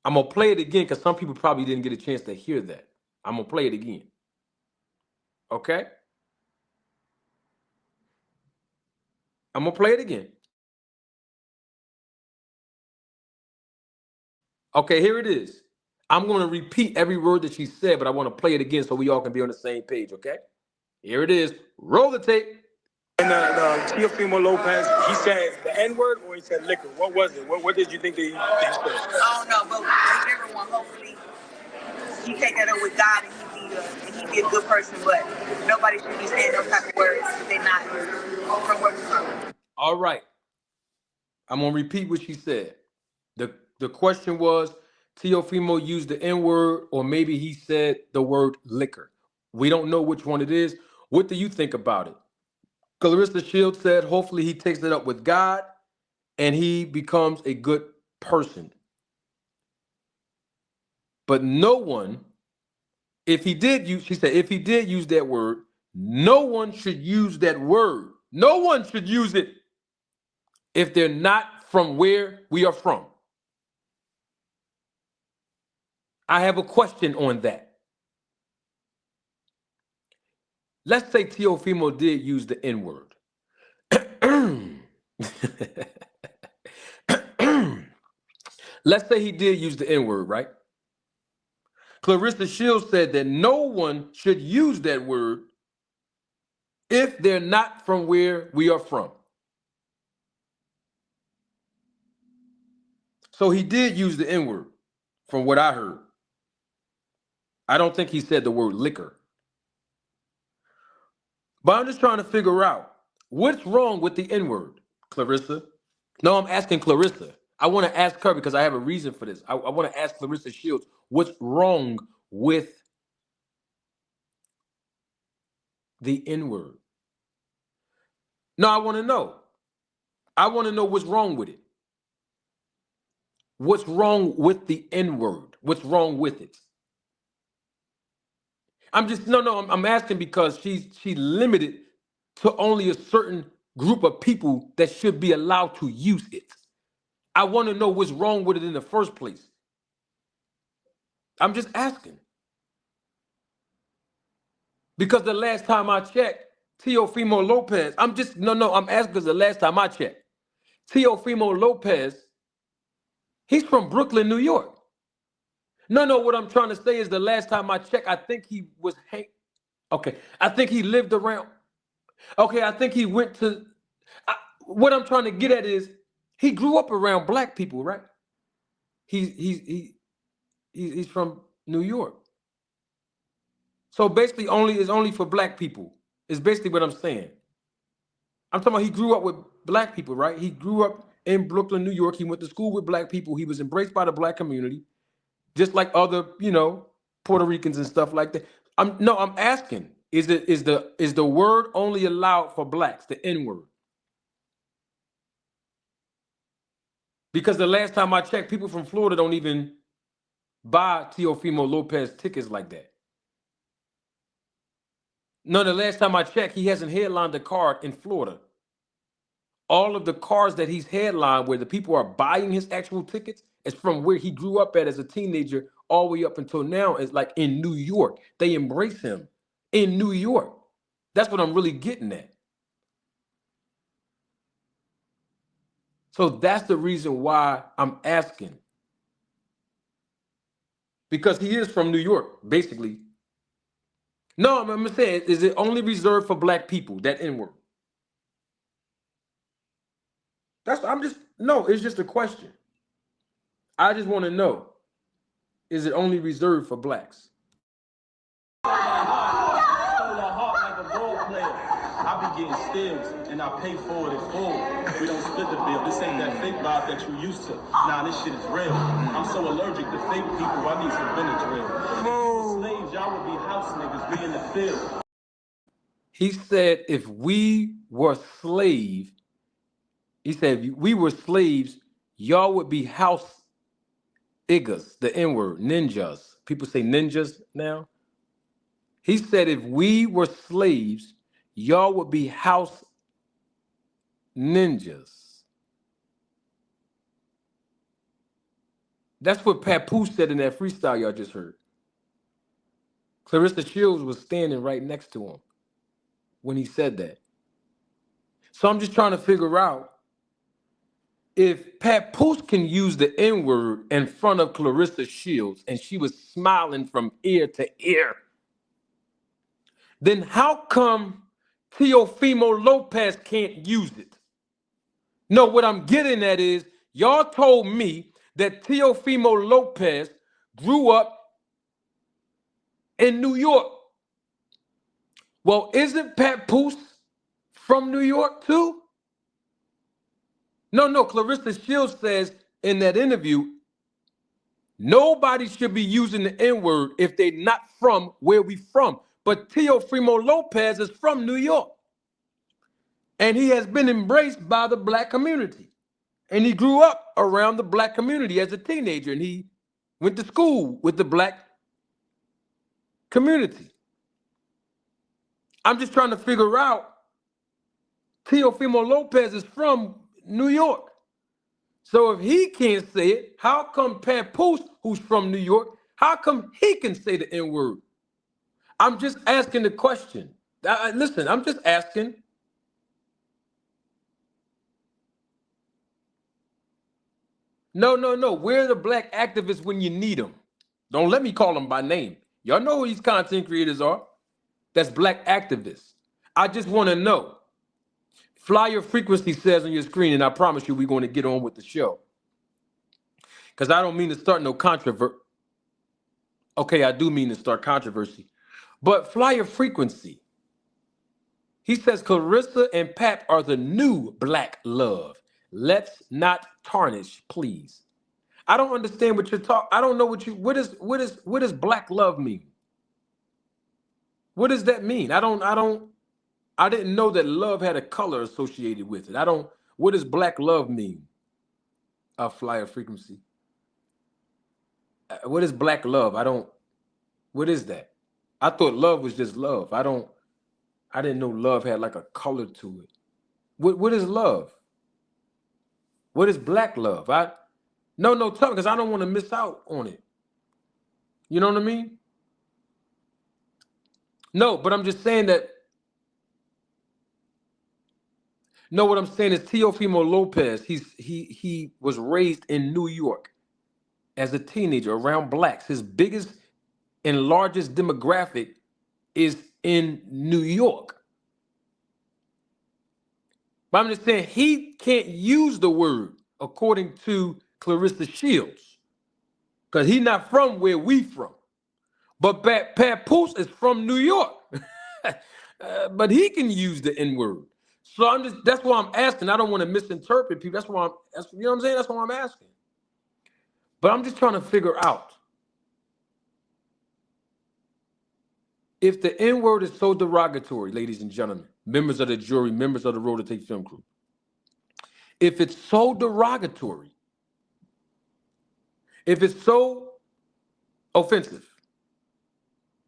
I'm going to play it again because some people probably didn't get a chance to hear that. I'm going to play it again. Okay? I'm going to play it again. Okay, here it is. I'm going to repeat every word that she said, but I want to play it again so we all can be on the same page, okay? Here it is. Roll the tape. And Teofimo Lopez, he said the N-word or he said liquor? What was it? What did you think that he said? I don't know, but everyone, hopefully, he take that up with God and he be a good person, but nobody should be saying those type of words if they're not from where we're from. All right. I'm going to repeat what she said. The question was, Teofimo used the N-word, or maybe he said the word liquor. We don't know which one it is. What do you think about it? Claressa Shields said, hopefully he takes it up with God and he becomes a good person. But no one, if he did use, she said, if he did use that word, no one should use that word. No one should use it if they're not from where we are from. I have a question on that. Let's say Teofimo did use the N-word. Let's say he did use the N-word, right? Claressa Shields said that no one should use that word if they're not from where we are from. So he did use the N-word, from what I heard. I don't think he said the word liquor. But I'm just trying to figure out what's wrong with the N-word, Claressa. No, I'm asking Claressa. I want to ask her because I have a reason for this. I want to ask Claressa Shields, what's wrong with the N-word? No, I want to know. I want to know what's wrong with it. What's wrong with the N-word? What's wrong with it? I'm asking because she limited to only a certain group of people that should be allowed to use it. I want to know what's wrong with it in the first place. I'm just asking. Because the last time I checked, Teofimo Lopez, I'm asking because the last time I checked, Teofimo Lopez, he's from Brooklyn, New York. No, what I'm trying to say is the last time I checked, I think he was, okay, I think he lived around, okay, I think he went to, what I'm trying to get at is, he grew up around black people, right? He's from New York. So basically it's only for black people. Is basically what I'm saying. I'm talking about he grew up with black people, right? He grew up in Brooklyn, New York. He went to school with black people. He was embraced by the black community, just like other, Puerto Ricans and stuff like that. I'm asking, is the word only allowed for blacks, the N-word? Because the last time I checked, people from Florida don't even buy Teofimo Lopez tickets like that. No, the last time I checked, he hasn't headlined a card in Florida. All of the cars that he's headlined where the people are buying his actual tickets is from where he grew up at as a teenager all the way up until now is like in New York. They embrace him in New York. That's what I'm really getting at. So that's the reason why I'm asking. Because he is from New York, basically. No, I'm saying, is it only reserved for black people, that N-word? It's just a question. I just want to know, is it only reserved for blacks? I be getting steals and I pay for it in full. We don't split the bill. This ain't that fake vibe that you used to. Nah, this shit is real. I'm so allergic to fake people. I need some Benadryl. If we were slaves, y'all would be house niggas. We in the field. He said, if we were slaves, y'all would be house niggas, the N-word, ninjas. People say ninjas now. He said, if we were slaves, y'all would be house ninjas. That's what Papoose said in that freestyle y'all just heard. Claressa Shields was standing right next to him when he said that. So I'm just trying to figure out if Papoose can use the N-word in front of Claressa Shields and she was smiling from ear to ear, then how come Teofimo Lopez can't use it? No, what I'm getting at is y'all told me that Teofimo Lopez grew up in New York. Well, isn't Papoose from New York too? No, Claressa Shields says in that interview, nobody should be using the N-word if they're not from where we from. But Teofimo Lopez is from New York. And he has been embraced by the black community. And he grew up around the black community as a teenager. And he went to school with the black community. I'm just trying to figure out, Teofimo Lopez is from New York. So if he can't say it, how come Papoose, who's from New York, how come he can say the N-word? I'm just asking the question. Listen, I'm just asking. No. Where are the black activists when you need them? Don't let me call them by name. Y'all know who these content creators are. That's black activists. I just want to know. Flyer Frequency says on your screen, and I promise you we're going to get on with the show. Because I don't mean to start no controversy. Okay, I do mean to start controversy. But Flyer Frequency, he says Claressa and Pap are the new black love. Let's not tarnish, please. I don't understand what you're talking. I don't know what does black love mean? What does that mean? I didn't know that love had a color associated with it. What does black love mean? Flyer Frequency. What is black love? What is that? I thought love was just love. I didn't know love had like a color to it. What is love? What is black love? No, tell me, because I don't want to miss out on it. You know what I mean? No, but I'm just saying that. No, what I'm saying is Teofimo Lopez, he was raised in New York as a teenager around blacks. His biggest and largest demographic is in New York. But I'm just saying he can't use the word according to Claressa Shields because he's not from where we from. But Papoose is from New York. But he can use the N-word. So that's why I'm asking. I don't want to misinterpret people. You know what I'm saying? That's why I'm asking. But I'm just trying to figure out if the N-word is so derogatory, ladies and gentlemen, members of the jury, members of the Roll to Tape film crew. If it's so derogatory, if it's so offensive,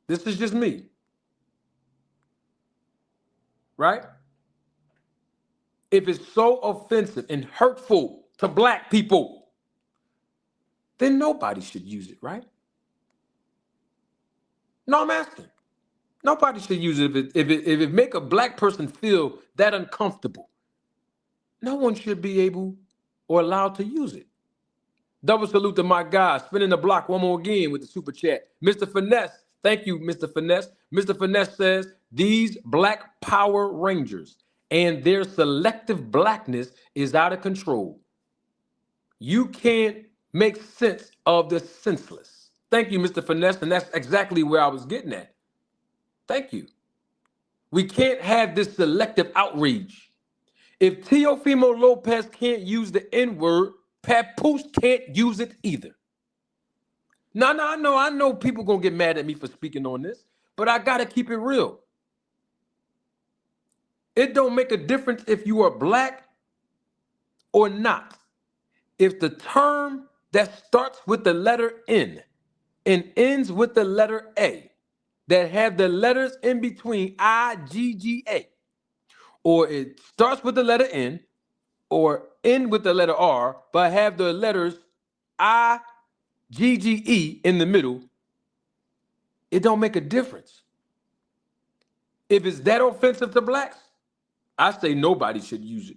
this is just me, right? If it's so offensive and hurtful to black people, then nobody should use it, right? No, I'm asking. Nobody should use it if it make a black person feel that uncomfortable. No one should be able or allowed to use it. Double salute to my guy, spinning the block one more again with the super chat. Mr. Finesse, thank you, Mr. Finesse. Mr. Finesse says, these black Power Rangers and their selective blackness is out of control. You can't make sense of the senseless. Thank you, Mr. Finesse, and that's exactly where I was getting at. Thank you. We can't have this selective outrage. If Teofimo Lopez can't use the N-word, Papoose can't use it either. No, I know people gonna get mad at me for speaking on this, but I gotta keep it real. It don't make a difference if you are black or not. If the term that starts with the letter N and ends with the letter A, that have the letters in between IGGA, or it starts with the letter N or end with the letter R, but have the letters I GGE in the middle, it don't make a difference. If it's that offensive to blacks, I say nobody should use it.